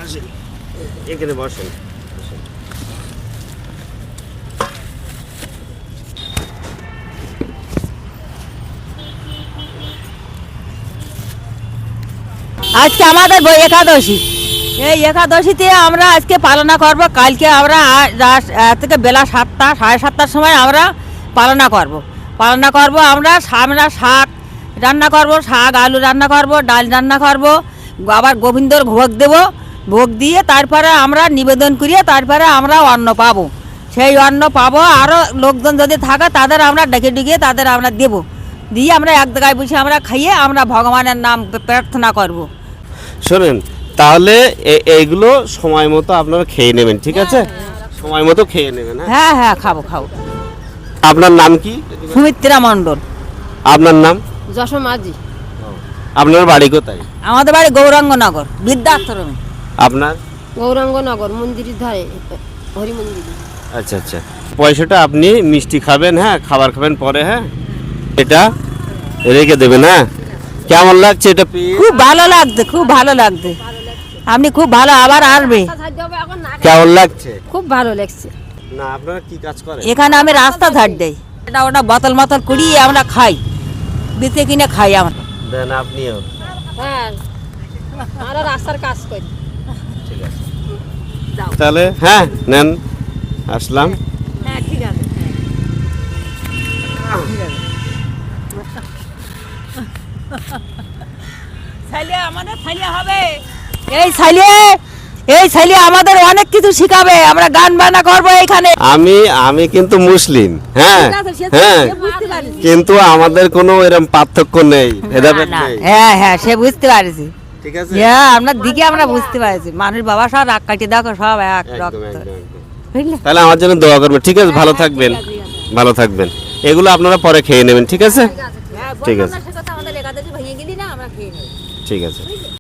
আসেন, এখানে বসেন। আজকে আমাদের একাদশী, এই একাদশীতে আমরা আজকে পালনা করব। কালকে আমরা থেকে বেলা 7টা 7:30টার সময় আমরা পালনা করব। আমরা শাক রান্না করব, শাক আলু রান্না করব, ডাল রান্না করব, আবার গোবিন্দর ভোগ দেব। ভোগ দিয়ে তারপরে আমরা নিবেদন করিয়ে তারপরে আমরা অন্ন পাবো। সেই অন্ন পাবো, আরও লোকজন যদি থাকে তাদের আমরা ডেকে ডুকিয়ে তাদের আমরা দেবো। দিয়ে আমরা এক জায়গায় বসে আমরা খাইয়ে আমরা ভগবানের নাম প্রার্থনা করব। শোনেন, তাহলে এইগুলো সময় মতো আপনারা খেয়ে নেবেন, ঠিক আছে? সময় মতো খেয়ে নেবেন। হ্যাঁ হ্যাঁ, খাবো। আপনার নাম কি? সুমিত্রা মণ্ডল। আপনার নাম? যশো মাঝি। আপনার বাড়ি কোথায়? আমাদের বাড়ি গৌরাঙ্গনগর, বৃদ্ধাশ্রমে। আপনার? গৌরাঙ্গনগর মন্দিরের ধারে, হরি মন্দির। আচ্ছা আচ্ছা, পয়সাটা আপনি মিষ্টি খাবেন, হ্যাঁ, খাবার খাবেন পরে, হ্যাঁ, এটা রেখে দেবেন। হ্যাঁ, কেমন লাগছে এটা পেয়ে? খুব ভালো লাগছে, খুব ভালো লাগছে। আপনি খুব ভালো, আবার আসবে। কেমন লাগছে? খুব ভালো লাগছে। না, আপনারা কি কাজ করেন? এখানে আমি রাস্তা ধার দেই, এটা ওটা বোতল মতল কুড়িয়ে আমরা খাই, বেঁচে কিনে খাই আমরা। দেন আপনিও। হ্যাঁ, আমরা রাস্তার কাজ করি। ঠিক আছে, তাহলে হ্যাঁ নেন, আসলাম। হ্যাঁ, ঠিক আছে। ছেলে আমাদের ছেলে হবে, এই ছেলে আমাদের অনেক কিছু শিখাবে। আমরা গান বাজনা করবো এখানে। আমি কিন্তু মুসলিম, হ্যাঁ হ্যাঁ, কিন্তু আমাদের কোনো এরকম পার্থক্য নেই, ভেদাভেদ নেই। হ্যাঁ হ্যাঁ, সে বুঝতে পারছি। ঠিক আছে, হ্যাঁ, আপনার দিকে আমরা বুঝতে পারছি। মানুষ বাবা সব রাগ কাটিয়ে দেখো, সব এক একদম, রক্ত। একদম, একদম। বুঝলে? তাহলে আমার জন্য দোয়া করবেন, ঠিক আছে? ভালো থাকবেন, ভালো থাকবেন। এগুলো আপনারা পরে খেয়ে নেবেন, ঠিক আছে? ঠিক আছে, আমাদের একাদশী ভেঙে গেলি না, আমরা খেয়ে নেব। ঠিক আছে।